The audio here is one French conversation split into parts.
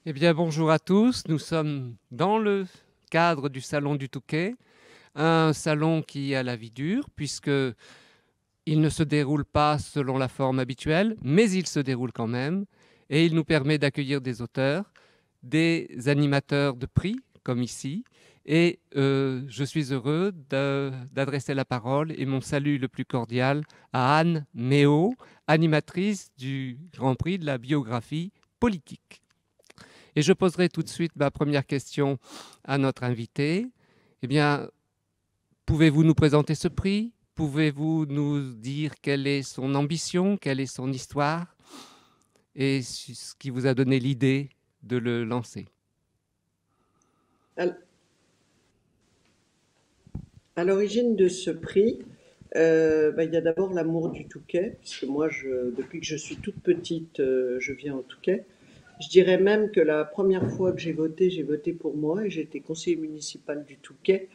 Eh bien, bonjour à tous. Nous sommes dans le cadre du Salon du Touquet, un salon qui a la vie dure, puisque il ne se déroule pas selon la forme habituelle, mais il se déroule quand même, et il nous permet d'accueillir des auteurs, des animateurs de prix, comme ici, et je suis heureux d'adresser la parole et mon salut le plus cordial à Anne Méot, animatrice du Grand Prix de la biographie politique. Et je poserai tout de suite ma première question à notre invité. Eh bien, pouvez-vous nous présenter ce prix? Pouvez-vous nous dire quelle est son ambition, quelle est son histoire et ce qui vous a donné l'idée de le lancer? Al- À l'origine de ce prix, il y a d'abord l'amour du Touquet, puisque moi, depuis que je suis toute petite, je viens au Touquet. Je dirais même que la première fois que j'ai voté pour moi et j'étais conseiller municipal du Touquet.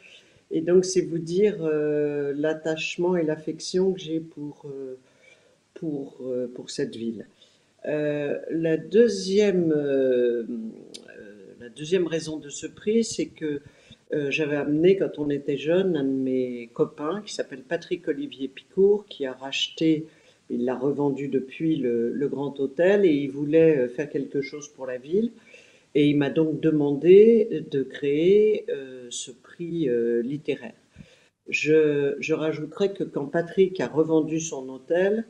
Et donc, c'est vous dire l'attachement et l'affection que j'ai pour cette ville. La deuxième raison de ce prix, c'est que j'avais amené, quand on était jeune, un de mes copains qui s'appelle Patrick Olivier Picourt, qui a racheté, il l'a revendu depuis le Grand Hôtel et il voulait faire quelque chose pour la ville. Et il m'a donc demandé de créer ce prix littéraire. Je rajouterais que quand Patrick a revendu son hôtel,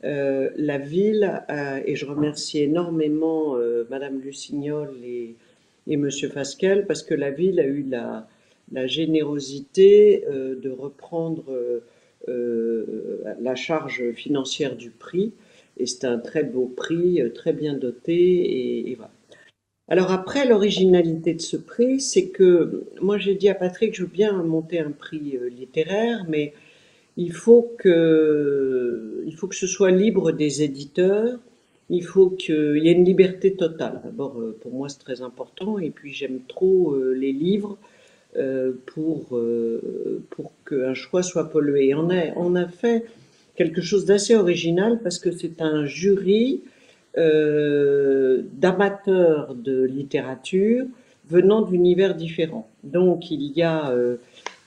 la ville, et je remercie énormément Madame Lucignol et Monsieur Fasquelle, parce que la ville a eu la générosité de reprendre la charge financière du prix. Et c'est un très beau prix, très bien doté. Et voilà. Alors après, l'originalité de ce prix, c'est que moi j'ai dit à Patrick, je veux bien monter un prix littéraire, mais il faut que ce soit libre des éditeurs. Il faut qu'il y ait une liberté totale. D'abord, pour moi, c'est très important. Et puis, j'aime trop les livres pour qu'un choix soit pollué. On a fait quelque chose d'assez original parce que c'est un jury d'amateurs de littérature venant d'univers différents. Donc, il y a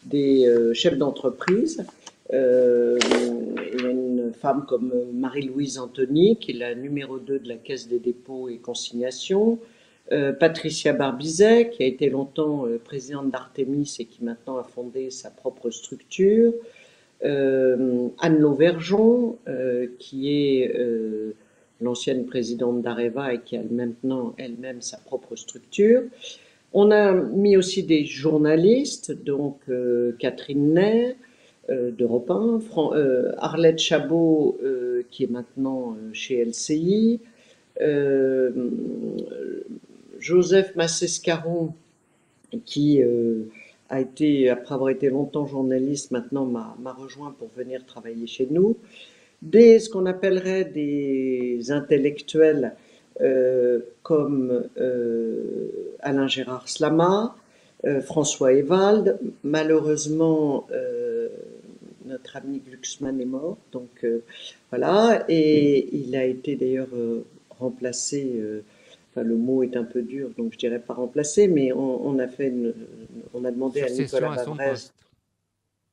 des chefs d'entreprise. Il y a une femme comme Marie-Louise Anthony, qui est la numéro 2 de la Caisse des dépôts et consignations. Patricia Barbizet, qui a été longtemps présidente d'Artémis et qui maintenant a fondé sa propre structure. Anne Lauvergeon, qui est l'ancienne présidente d'Areva et qui a maintenant elle-même sa propre structure. On a mis aussi des journalistes, donc Catherine Ney d'Europe 1, Arlette Chabot qui est maintenant chez LCI, euh, Joseph Massescaron qui a été, après avoir été longtemps journaliste, maintenant m'a rejoint pour venir travailler chez nous. Ce qu'on appellerait des intellectuels comme Alain Gérard Slama, François Ewald. Malheureusement, notre ami Glucksmann est mort, donc voilà. Et il a été d'ailleurs remplacé. Enfin, le mot est un peu dur, donc je dirais pas remplacé, mais on a demandé à Nicolas Succession à son Bavrez. poste.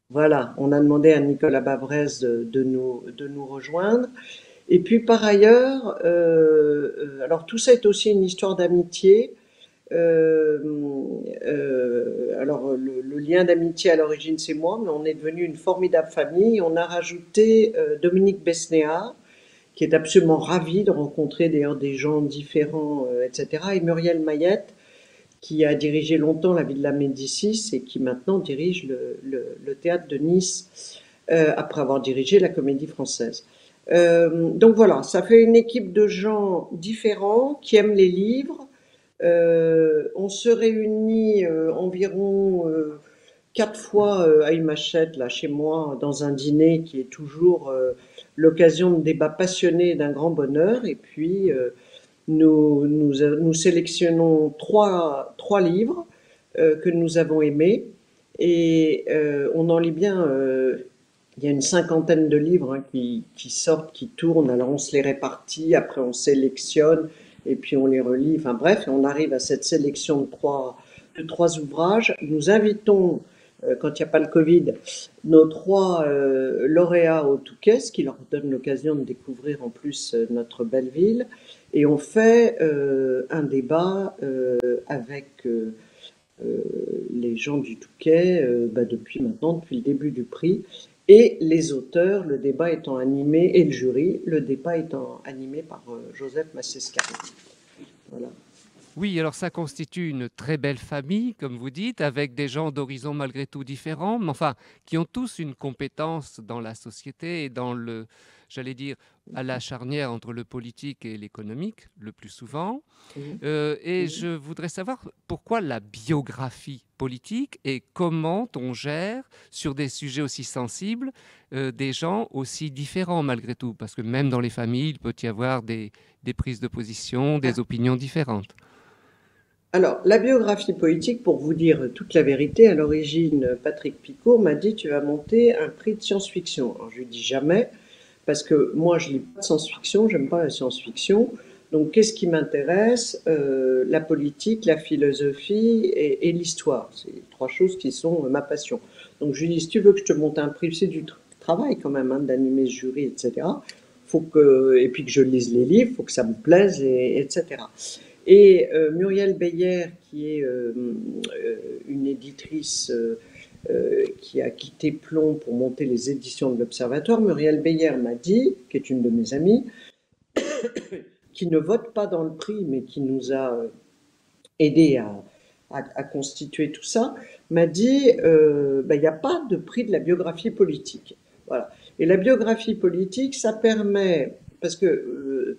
Voilà, on a demandé à Nicolas Bavrez de nous rejoindre. Et puis par ailleurs, alors tout ça est aussi une histoire d'amitié. Euh, alors le lien d'amitié à l'origine c'est moi, mais on est devenu une formidable famille. On a rajouté Dominique Besnéard, qui est absolument ravi de rencontrer d'ailleurs des gens différents, etc. Et Muriel Mayette, qui a dirigé longtemps la Villa Médicis et qui maintenant dirige le théâtre de Nice après avoir dirigé la Comédie Française. Donc voilà, ça fait une équipe de gens différents qui aiment les livres. On se réunit environ 4 fois à une machette là chez moi dans un dîner qui est toujours l'occasion de débats passionnés d'un grand bonheur. Et puis nous sélectionnons trois livres que nous avons aimés et on en lit bien. Il y a une cinquantaine de livres hein, qui sortent, qui tournent. Alors on se les répartit, après on sélectionne et puis on les relit, enfin bref, et on arrive à cette sélection de trois ouvrages. Nous invitons, quand il n'y a pas le Covid, nos trois lauréats au Touquet, ce qui leur donne l'occasion de découvrir en plus notre belle ville, et on fait un débat avec les gens du Touquet depuis le début du prix, et les auteurs, le débat étant animé, et le jury, le débat étant animé par Joseph Massescaron. Voilà. Oui, alors ça constitue une très belle famille, comme vous dites, avec des gens d'horizons malgré tout différents, mais enfin, qui ont tous une compétence dans la société et dans le, j'allais dire, à la charnière entre le politique et l'économique, le plus souvent. Mmh. Et Mmh. je voudrais savoir pourquoi la biographie politique et comment on gère sur des sujets aussi sensibles des gens aussi différents malgré tout, parce que même dans les familles, il peut y avoir des prises de position, des opinions différentes. Alors, la biographie politique, pour vous dire toute la vérité, à l'origine, Patrick Picourt m'a dit: tu vas monter un prix de science-fiction. Alors, je lui dis jamais, parce que moi, je lis pas de science-fiction, j'aime pas la science-fiction. Donc, qu'est-ce qui m'intéresse? La politique, la philosophie et l'histoire. C'est trois choses qui sont ma passion. Donc, je lui dis: si tu veux que je te monte un prix, c'est du travail quand même, hein, d'animer ce jury, etc. Et puis que je lise les livres, faut que ça me plaise, etc. Et Muriel Beyer, qui est une éditrice qui a quitté Plomb pour monter les éditions de l'Observatoire, Muriel Beyer m'a dit, qui est une de mes amies, qui ne vote pas dans le prix, mais qui nous a aidé à constituer tout ça, m'a dit, il n'y a pas de prix de la biographie politique. Voilà. Et la biographie politique, ça permet, parce que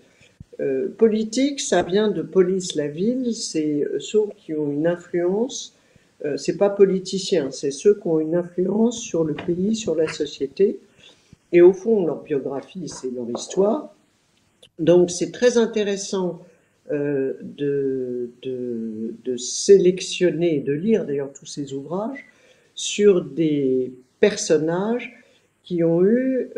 politique, ça vient de police, la ville, c'est ceux qui ont une influence, c'est pas politiciens, c'est ceux qui ont une influence sur le pays, sur la société. Et au fond, leur biographie, c'est leur histoire. Donc c'est très intéressant de sélectionner et de lire d'ailleurs tous ces ouvrages sur des personnages qui ont eu,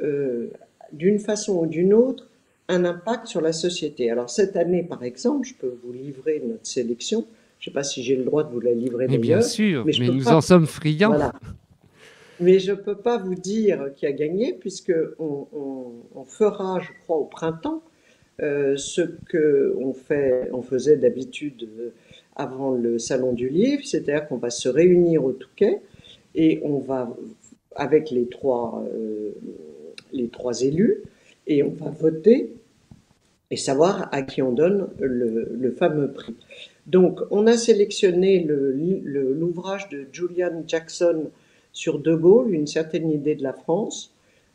d'une façon ou d'une autre, un impact sur la société. Alors cette année, par exemple, je peux vous livrer notre sélection. Je ne sais pas si j'ai le droit de vous la livrer Mais bien d'ailleurs, sûr, mais je mais peux nous pas. en sommes friands. Voilà. Mais je ne peux pas vous dire qui a gagné, puisque on fera, je crois, au printemps, ce on faisait d'habitude avant le salon du livre, c'est-à-dire qu'on va se réunir au Touquet et on va, avec les trois élus, et on va voter et savoir à qui on donne le fameux prix. Donc, on a sélectionné l'ouvrage de Julian Jackson sur De Gaulle, une certaine idée de la France.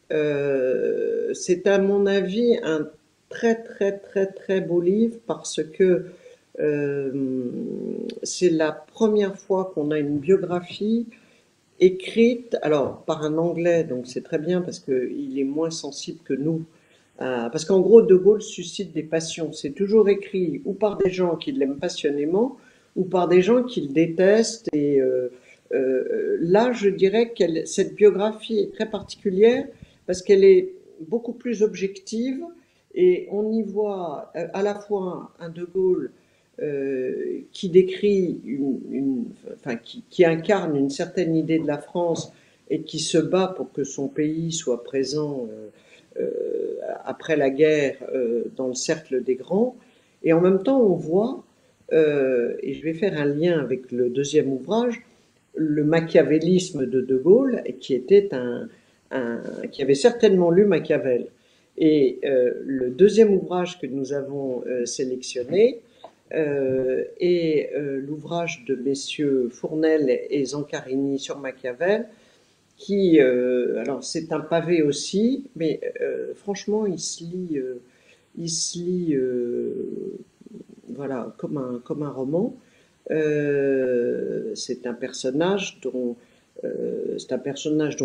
C'est à mon avis un très très très très beau livre parce que euh, c'est la première fois qu'on a une biographie écrite, alors par un Anglais, donc c'est très bien parce qu'il est moins sensible que nous. Parce qu'en gros, De Gaulle suscite des passions. C'est toujours écrit ou par des gens qui l'aiment passionnément ou par des gens qui le détestent. Et là, je dirais que cette biographie est très particulière parce qu'elle est beaucoup plus objective et on y voit à la fois un De Gaulle qui décrit, enfin, qui incarne une certaine idée de la France et qui se bat pour que son pays soit présent après la guerre dans le cercle des grands. Et en même temps, on voit, et je vais faire un lien avec le deuxième ouvrage, le machiavélisme de De Gaulle, qui était qui avait certainement lu Machiavel. Et le deuxième ouvrage que nous avons sélectionné est l'ouvrage de messieurs Fournel et Zancarini sur Machiavel, qui, alors c'est un pavé aussi, mais franchement, il se lit voilà, comme un roman. C'est un personnage dont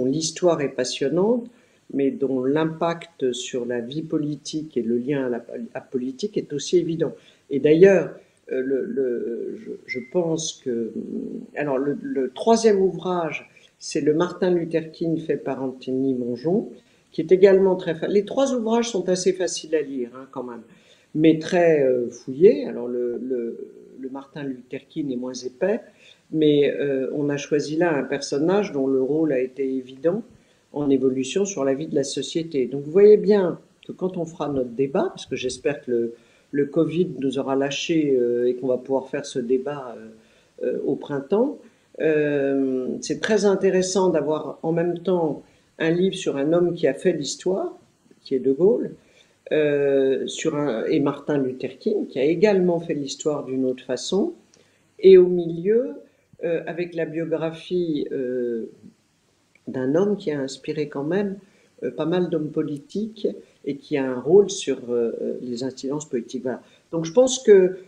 l'histoire est passionnante, mais dont l'impact sur la vie politique et le lien à la politique est aussi évident. Et d'ailleurs, je pense que, alors le troisième ouvrage, c'est le Martin Luther King fait par Anthony Mongeon, qui est également très facile. Les trois ouvrages sont assez faciles à lire, hein, quand même. mais très fouillé. Alors le Martin Luther King est moins épais, mais on a choisi là un personnage dont le rôle a été évident en évolution sur la vie de la société. Donc vous voyez bien que quand on fera notre débat, parce que j'espère que le Covid nous aura lâchés et qu'on va pouvoir faire ce débat au printemps, c'est très intéressant d'avoir en même temps un livre sur un homme qui a fait l'histoire, qui est De Gaulle, et Martin Luther King, qui a également fait l'histoire d'une autre façon, et au milieu, avec la biographie d'un homme qui a inspiré quand même pas mal d'hommes politiques et qui a un rôle sur les incidences politiques. Voilà. Donc je pense que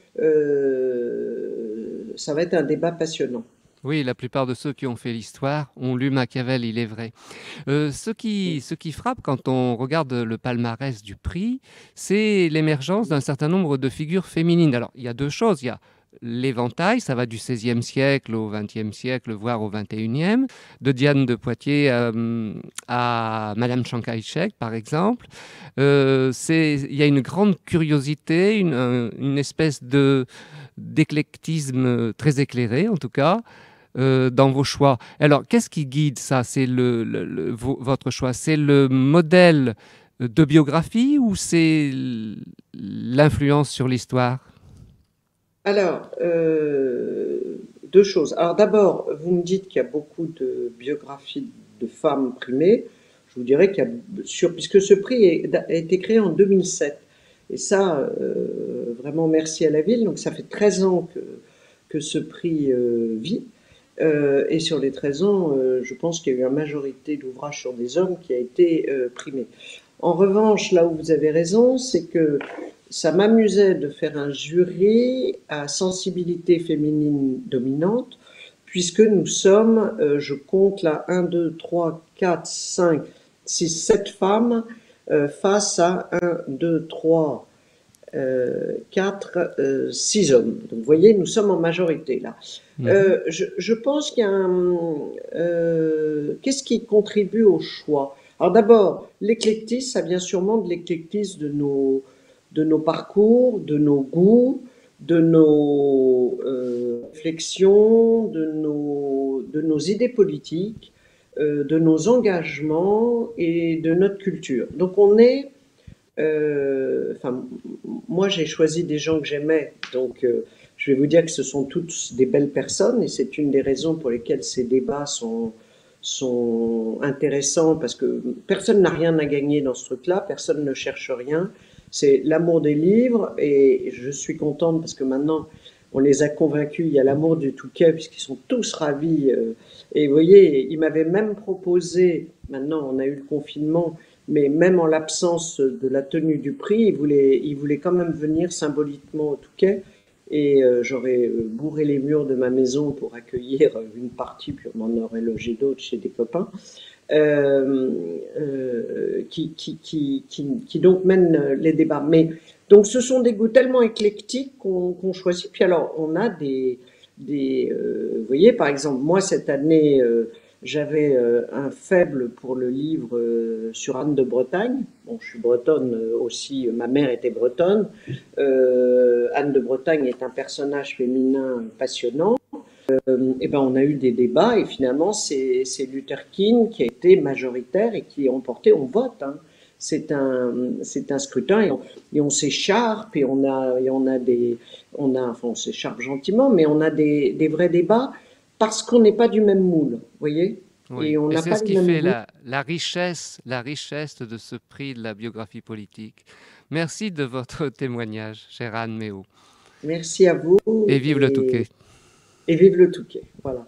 ça va être un débat passionnant. Oui, la plupart de ceux qui ont fait l'histoire ont lu Machiavel, il est vrai. Ce qui frappe quand on regarde le palmarès du prix, c'est l'émergence d'un certain nombre de figures féminines. Alors, il y a deux choses. Il y a l'éventail, ça va du XVIe siècle au XXe siècle, voire au XXIe, de Diane de Poitiers à Madame Chiang Kai-shek, par exemple. Il y a une grande curiosité, une espèce d'éclectisme très éclairé, en tout cas, dans vos choix. Alors, qu'est-ce qui guide ça? C'est votre choix? C'est le modèle de biographie ou c'est l'influence sur l'histoire? Alors, deux choses. Alors d'abord, vous me dites qu'il y a beaucoup de biographies de femmes primées. Je vous dirais qu'il y a, puisque ce prix a été créé en 2007. Et ça, vraiment merci à la ville. Donc ça fait 13 ans que ce prix vit. Et sur les 13 ans, je pense qu'il y a eu une majorité d'ouvrages sur des hommes qui a été primé. En revanche, là où vous avez raison, c'est que ça m'amusait de faire un jury à sensibilité féminine dominante, puisque nous sommes, je compte là, 1, 2, 3, 4, 5, 6, 7 femmes face à 1, 2, 3, 4, 6 hommes. Donc vous voyez, nous sommes en majorité là. Je pense qu'il y a qu'est-ce qui contribue au choix? Alors d'abord, l'éclectisme, ça vient sûrement de l'éclectisme de nos parcours, de nos goûts, de nos réflexions, de nos idées politiques, de nos engagements et de notre culture. Donc on est enfin, moi j'ai choisi des gens que j'aimais, donc je vais vous dire que ce sont toutes des belles personnes et c'est une des raisons pour lesquelles ces débats sont intéressants parce que personne n'a rien à gagner dans ce truc-là, personne ne cherche rien. C'est l'amour des livres et je suis contente parce que maintenant on les a convaincus, il y a l'amour du Touquet puisqu'ils sont tous ravis. Et vous voyez, ils m'avaient même proposé, maintenant on a eu le confinement, mais même en l'absence de la tenue du prix, il voulait quand même venir symboliquement au Touquet. Et j'aurais bourré les murs de ma maison pour accueillir une partie, puis on en aurait logé d'autres chez des copains, qui donc mènent les débats. Mais donc ce sont des goûts tellement éclectiques qu'on choisit. Puis alors on a vous voyez, par exemple, moi cette année, j'avais un faible pour le livre sur Anne de Bretagne. Bon, je suis bretonne aussi, ma mère était bretonne. Anne de Bretagne est un personnage féminin passionnant. Et ben, on a eu des débats et finalement c'est Luther King qui a été majoritaire et qui a emporté, on vote. Hein. C'est un scrutin et on s'écharpe et enfin on s'écharpe gentiment, mais on a des vrais débats parce qu'on n'est pas du même moule, vous voyez? Oui, Et on et n'a c'est pas ce le qui même fait goût. la richesse de ce prix de la biographie politique. Merci de votre témoignage, chère Anne Méo. Merci à vous Et vive le Touquet. et vive le Touquet. Voilà.